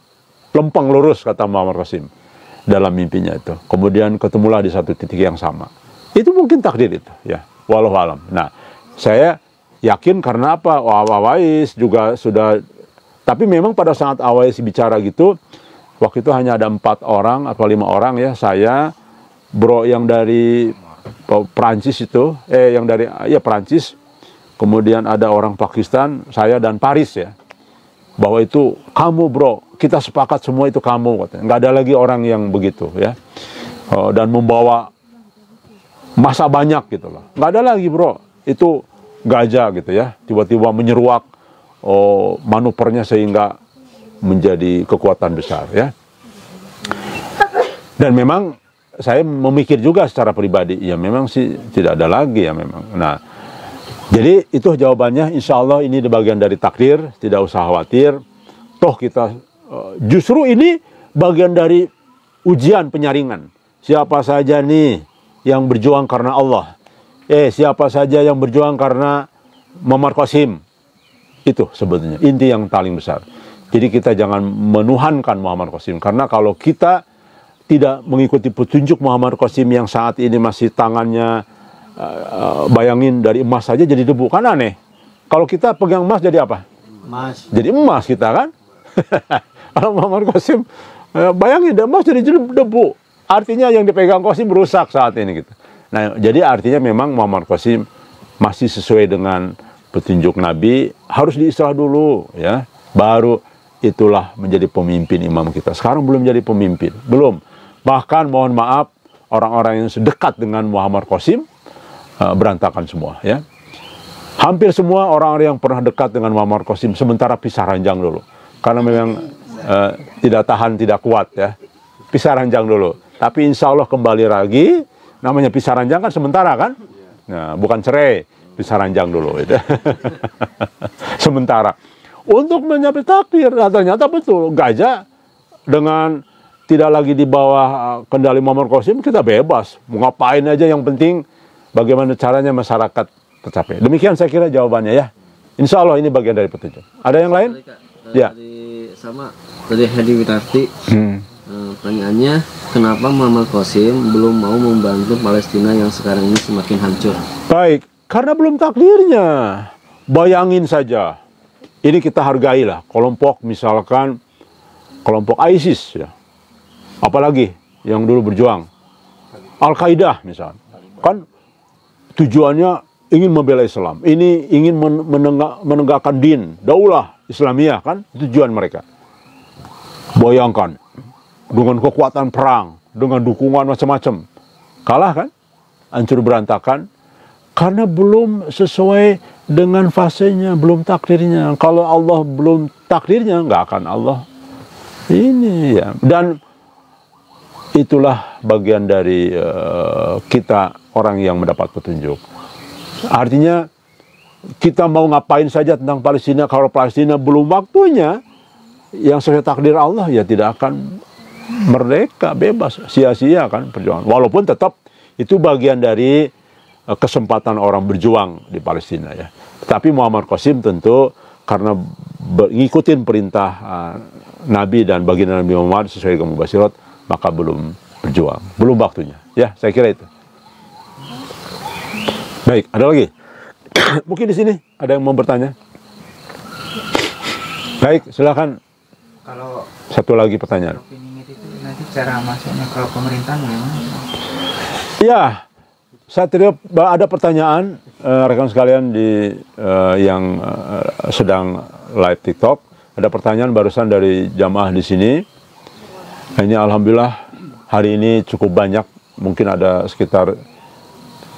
[SPEAKER 1] lempeng lurus kata Muhammad Qasim dalam mimpinya itu. Kemudian ketemulah di satu titik yang sama. Itu mungkin takdir itu, ya. Wallahu alam. Nah, saya yakin karena apa? Awais juga sudah. Tapi memang pada saat Awais bicara gitu, waktu itu hanya ada 4 orang atau 5 orang ya. Saya, bro yang dari Perancis itu, yang dari Perancis. Kemudian ada orang Pakistan, saya dan Paris ya. Bahwa itu kamu bro, kita sepakat semua itu kamu, katanya. Nggak ada lagi orang yang begitu ya, dan membawa masa banyak gitu loh. Nggak ada lagi bro, itu gajah gitu ya, tiba-tiba menyeruak manuvernya sehingga menjadi kekuatan besar ya. Dan memang saya memikir juga secara pribadi, ya memang sih tidak ada lagi ya memang. Nah, jadi itu jawabannya, insya Allah ini di bagian dari takdir, tidak usah khawatir. Toh kita, justru ini bagian dari ujian penyaringan. Siapa saja nih yang berjuang karena Allah. Siapa saja yang berjuang karena Muhammad Qasim. Itu sebetulnya inti yang paling besar. Jadi kita jangan menuhankan Muhammad Qasim. Karena kalau kita tidak mengikuti petunjuk Muhammad Qasim yang saat ini masih tangannya, bayangin dari emas saja jadi debu, kan aneh. Kalau kita pegang emas jadi apa?
[SPEAKER 2] Emas.
[SPEAKER 1] Jadi emas kita kan. Kalau Muhammad Qasim, bayangin emas jadi debu. Artinya yang dipegang Qasim rusak saat ini gitu. Nah, jadi artinya memang Muhammad Qasim masih sesuai dengan petunjuk Nabi, harus diislah dulu ya. Baru itulah menjadi pemimpin imam kita. Sekarang belum jadi pemimpin, belum. Bahkan mohon maaf, orang-orang yang sedekat dengan Muhammad Qasim berantakan semua ya. Hampir semua orang-orang yang pernah dekat dengan Muhammad Qasim sementara pisah ranjang dulu. Karena memang tidak tahan, tidak kuat ya. Pisah ranjang dulu. Tapi insya Allah kembali lagi. Namanya pisah ranjang kan sementara kan? Nah, bukan cerai, pisah ranjang dulu itu. Sementara. Untuk mencapai takdir, nah, ternyata betul. Gajah dengan tidak lagi di bawah kendali Muhammad Qasim, kita bebas. Mau ngapain aja, yang penting bagaimana caranya masyarakat tercapai. Demikian saya kira jawabannya ya. Insya Allah ini bagian dari petunjuk. Ada yang lain? Ya.
[SPEAKER 2] Dari Hedi Witarti, pertanyaannya, kenapa Muhammad Qasim belum mau membantu Palestina yang sekarang ini semakin hancur?
[SPEAKER 1] Baik, karena belum takdirnya. Bayangin saja. Ini kita hargailah kelompok, misalkan kelompok ISIS ya. Apalagi yang dulu berjuang Al-Qaeda misalnya. Kan tujuannya ingin membela Islam. Ini ingin menegakkan din, daulah Islamiyah kan, tujuan mereka. Bayangkan dengan kekuatan perang, dengan dukungan macam-macam. Kalah kan? Hancur berantakan. Karena belum sesuai dengan fasenya, belum takdirnya. Kalau Allah belum takdirnya, nggak akan Allah. Ini ya. Dan itulah bagian dari kita orang yang mendapat petunjuk. Artinya kita mau ngapain saja tentang Palestina, kalau Palestina belum waktunya yang sesuai takdir Allah, ya tidak akan merdeka, bebas, sia-sia kan perjuangan. Walaupun tetap itu bagian dari kesempatan orang berjuang di Palestina ya. Tapi Muhammad Qasim tentu karena ngikutin perintah Nabi dan baginda Nabi Muhammad sesuai dengan mubasyirat, maka belum berjuang, belum waktunya. Ya, saya kira itu. Baik, ada lagi? Mungkin di sini ada yang mau bertanya. Baik, silakan.
[SPEAKER 3] Kalau
[SPEAKER 1] satu lagi pertanyaan.
[SPEAKER 3] Piningit itu nanti cara masuknya ke pemerintahan gimana?
[SPEAKER 1] Ya, saya terima ada pertanyaan rekan sekalian yang sedang live TikTok. Ada pertanyaan barusan dari jamaah di sini. Ini alhamdulillah hari ini cukup banyak, mungkin ada sekitar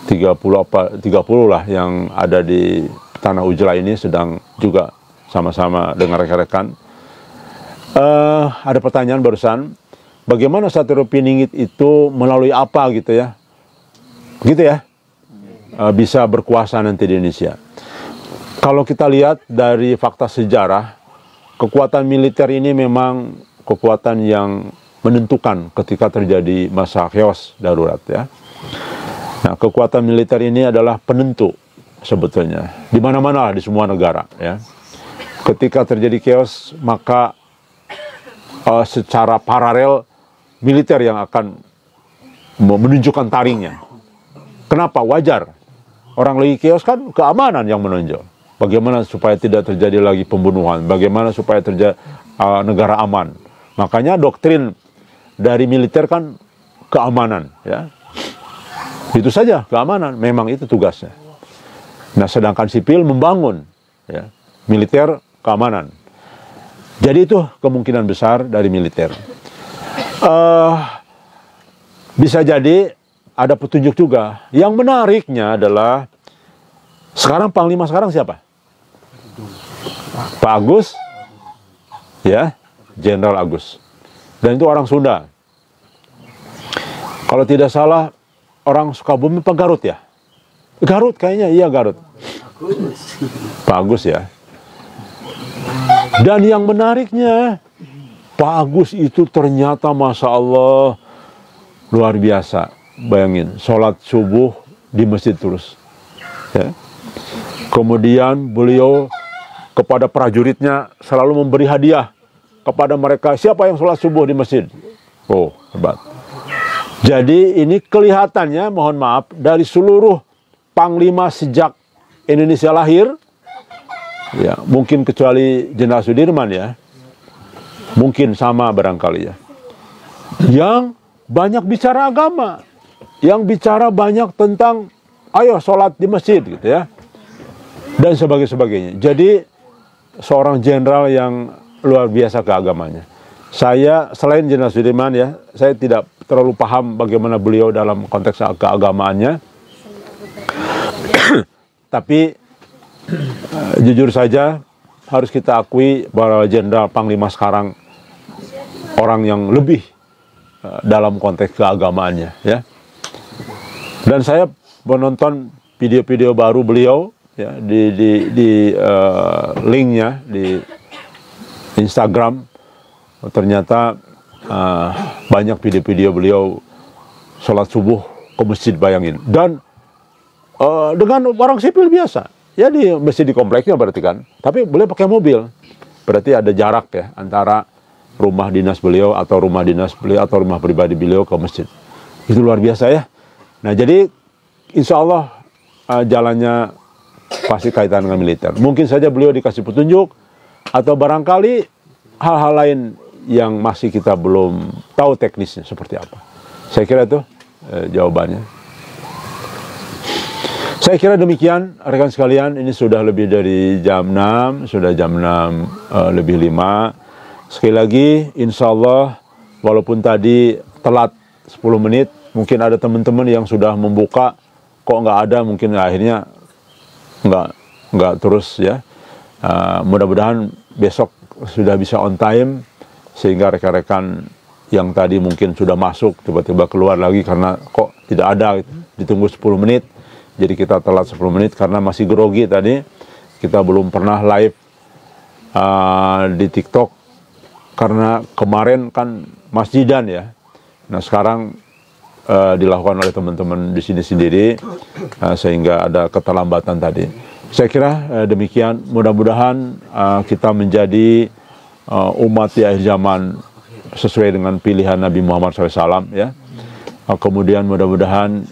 [SPEAKER 1] 30 lah yang ada di Tanah Ujra ini sedang juga sama-sama dengan rekan-rekan. Ada pertanyaan barusan, bagaimana Satrio Piningit itu melalui apa gitu ya? gitu ya, bisa berkuasa nanti di Indonesia. Kalau kita lihat dari fakta sejarah, kekuatan militer ini memang kekuatan yang menentukan ketika terjadi masa chaos darurat ya. Nah, kekuatan militer ini adalah penentu sebetulnya di mana-mana di semua negara ya. Ketika terjadi chaos, maka secara paralel militer yang akan menunjukkan taringnya. Kenapa? Wajar. Orang lagi chaos kan keamanan yang menonjol. Bagaimana supaya tidak terjadi lagi pembunuhan, bagaimana supaya terjadi negara aman. Makanya doktrin dari militer kan keamanan ya. Itu saja, keamanan, memang itu tugasnya. Nah, sedangkan sipil membangun ya, militer keamanan. Jadi itu kemungkinan besar dari militer. Bisa jadi ada petunjuk juga. Yang menariknya adalah sekarang Panglima sekarang siapa? Pak Agus, ya, Jenderal Agus. Dan itu orang Sunda. Kalau tidak salah, orang Sukabumi apa Garut ya? Garut kayaknya, iya Garut. Pak Agus ya. Dan yang menariknya, Pak Agus itu ternyata Masya Allah luar biasa. Bayangin, sholat subuh di masjid terus. Ya. Kemudian beliau kepada prajuritnya selalu memberi hadiah kepada mereka. Siapa yang sholat subuh di masjid? Oh, hebat. Jadi ini kelihatannya, mohon maaf, dari seluruh panglima sejak Indonesia lahir, ya mungkin kecuali Jenderal Sudirman ya, mungkin sama barangkali ya, yang banyak bicara agama, yang bicara banyak tentang ayo sholat di masjid gitu ya, dan sebagainya. Jadi seorang jenderal yang luar biasa keagamannya. Saya selain Jenderal Sudirman ya, saya tidak terlalu paham bagaimana beliau dalam konteks keagamaannya. Tapi jujur saja harus kita akui bahwa Jenderal Panglima sekarang orang yang lebih dalam konteks keagamaannya ya. Dan saya menonton video-video baru beliau ya di linknya di Instagram. Ternyata banyak video-video beliau sholat subuh ke masjid, bayangin. Dan dengan orang sipil biasa ya, di masjid di kompleknya berarti kan, tapi boleh pakai mobil, berarti ada jarak ya antara rumah dinas beliau atau rumah dinas beliau atau rumah pribadi beliau ke masjid. Itu luar biasa ya. Nah, jadi insya Allah jalannya pasti kaitan dengan militer. Mungkin saja beliau dikasih petunjuk atau barangkali hal-hal lain yang masih kita belum tahu teknisnya seperti apa. Saya kira itu jawabannya. Saya kira demikian rekan sekalian, ini sudah lebih dari jam 6, sudah jam 6 lebih 5. Sekali lagi, insya Allah, walaupun tadi telat 10 menit, mungkin ada teman-teman yang sudah membuka, kok nggak ada, mungkin akhirnya nggak terus ya. Mudah-mudahan besok sudah bisa on time, sehingga rekan-rekan yang tadi mungkin sudah masuk, tiba-tiba keluar lagi karena kok tidak ada, ditunggu 10 menit. Jadi kita telat 10 menit karena masih grogi tadi. Kita belum pernah live di TikTok karena kemarin kan masjidan ya. Nah sekarang dilakukan oleh teman-teman di sini sendiri sehingga ada keterlambatan tadi. Saya kira demikian. Mudah-mudahan kita menjadi umat di akhir zaman sesuai dengan pilihan Nabi Muhammad SAW ya. Kemudian mudah-mudahan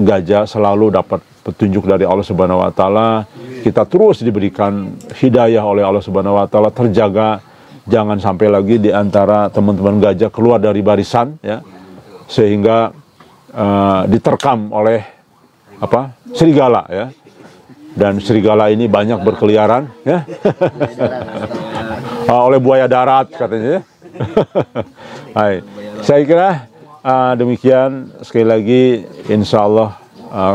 [SPEAKER 1] gajah selalu dapat petunjuk dari Allah Subhanahu Wa Taala. Kita terus diberikan hidayah oleh Allah Subhanahu Wa Taala, terjaga, jangan sampai lagi di antara teman-teman gajah keluar dari barisan ya, sehingga diterkam oleh serigala ya. Dan serigala ini banyak berkeliaran ya. Oleh buaya darat katanya ya. Hai. Saya kira demikian. Sekali lagi insya Allah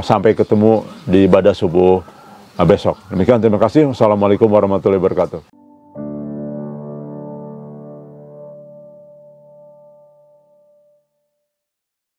[SPEAKER 1] sampai ketemu di ibadah subuh besok. Demikian, terima kasih. Wassalamualaikum warahmatullahi wabarakatuh.